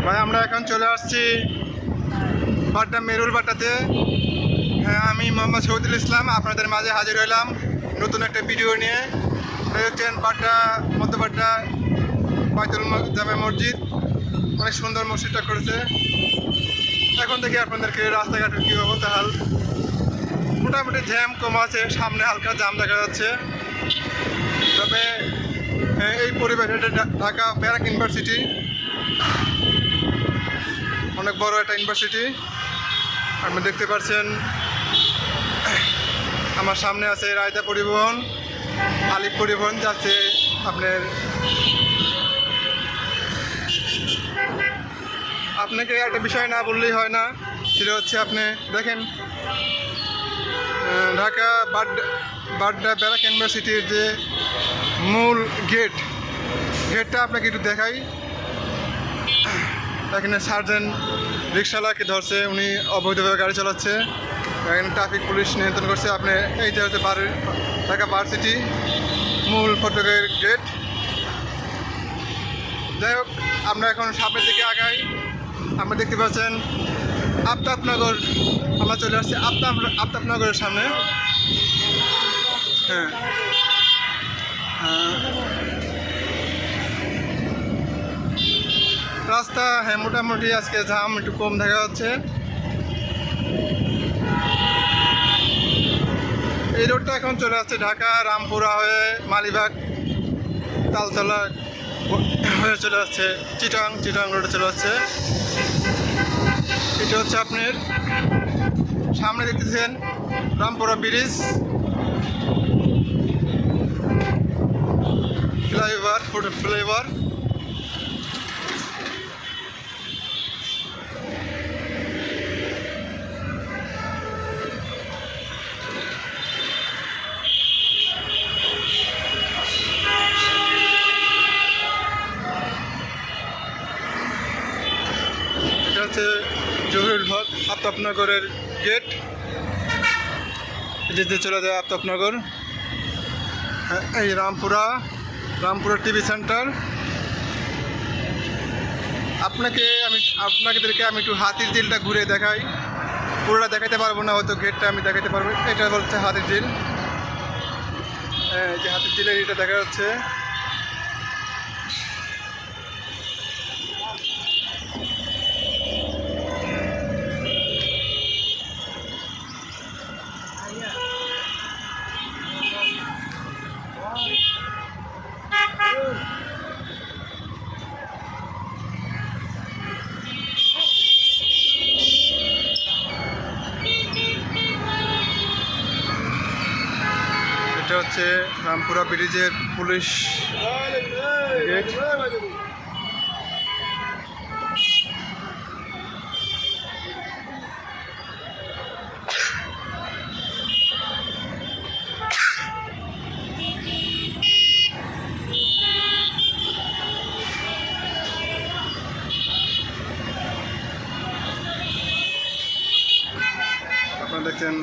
ভাই আমরা এখন চলে আসছি বাড্ডা মেরুল বাড্ডাতে। হ্যাঁ, আমি মোহাম্মদ শহীদুল ইসলাম আপনাদের মাঝে হাজির হইলাম নতুন একটা ভিডিও নিয়ে। দেখছেন বাড্ডা মধ্য বাড্ডা বাইতুল জামে মসজিদ, অনেক সুন্দর মসজিদটা করেছে। এখন থেকে আপনাদেরকে রাস্তাঘাটের কী অবস্থা হাল, মোটামুটি জ্যাম কম আছে, সামনে হালকা জ্যাম দেখা যাচ্ছে। তবে এই পরিবেশে ঢাকা ব্যারাক ইউনিভার্সিটি, অনেক বড় একটা ইউনিভার্সিটি। আপনি দেখতে পাচ্ছেন আমার সামনে আছে রায়তা পরিবহন, আলিফ পরিবহন যাচ্ছে আপনার। আপনাকে একটা বিষয় না বললেই হয় না, সেটা হচ্ছে আপনি দেখেন ঢাকা বাড্ডা ব্যারাক ইউনিভার্সিটির যে মূল গেটটা আপনাকে একটু দেখাই। এখানে সার্জেন্ট রিক্সাওয়ালাকে ধরছে, উনি অবৈধভাবে গাড়ি চালাচ্ছে। এখানে ট্রাফিক পুলিশ নিয়ন্ত্রণ করছে। আপনি এইটা হচ্ছে ঢাকা ভার্সিটি মূল ফটকের গেট। যাই হোক, আমরা এখন সামনের দিকে আগাই। আমরা দেখতে পাচ্ছেন আফতাবনগর, আমরা চলে আসছি আফতাবনগরের সামনে। হ্যাঁ, রাস্তা হ্যাঁ মোটামুটি আজকে জ্যাম একটু কম দেখা যাচ্ছে। এই রোডটা এখন চলে আসছে ঢাকা রামপুরা হয়ে মালিবাগ তালতলা হয়ে চলে আসছে চিটাং রোডে চলে আসছে। এটা হচ্ছে আপনার সামনে দেখতেছেন রামপুরা ব্রিজ, ফ্লাইওভার। এটা হচ্ছে জহুরুল হক আফতাবনগরের গেট, এটিতে চলে যায় আফতাবনগর। এই রামপুরা টিভি সেন্টার। আপনাদেরকে আমি একটু হাতির ঝিলটা ঘুরে দেখাই। পুরোটা দেখাতে পারবো না, হয়তো গেটটা আমি দেখাতে পারবো। এটা বলছে হাতির ঝিল। এই যে হাতির ঝিলের এটা দেখা যাচ্ছে। এটা হচ্ছে রামপুরা ব্রিজের পুলিশ গেট। আপনারা দেখছেন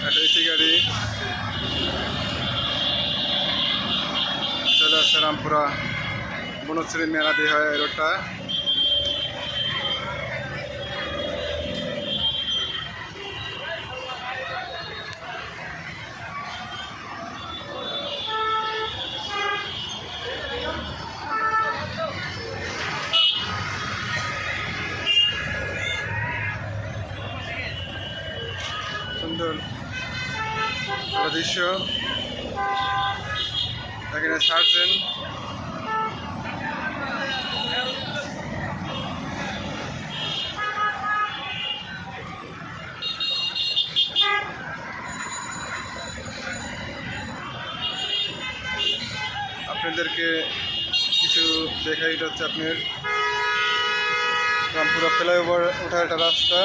একটা এসি গাড়ি চলে আসছে রামপুরা বনশ্রী মেলা দিয়ে হয় রোডটা। সুন্দর দৃশ্য। এখানে সার্জেন্ট আপনাদেরকে কিছু দেখাই। এটা হচ্ছে আপনার রামপুরা ফ্লাইওভার ওঠার একটা রাস্তা।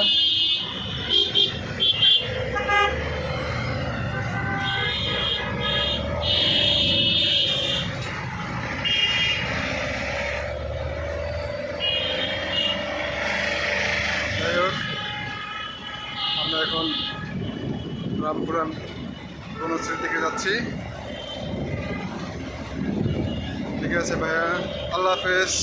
যাই হোক, আমরা এখন রামপুরা বনশ্রীর দিকে যাচ্ছি। ঠিক আছে ভাইয়া, আল্লাহ হাফেজ।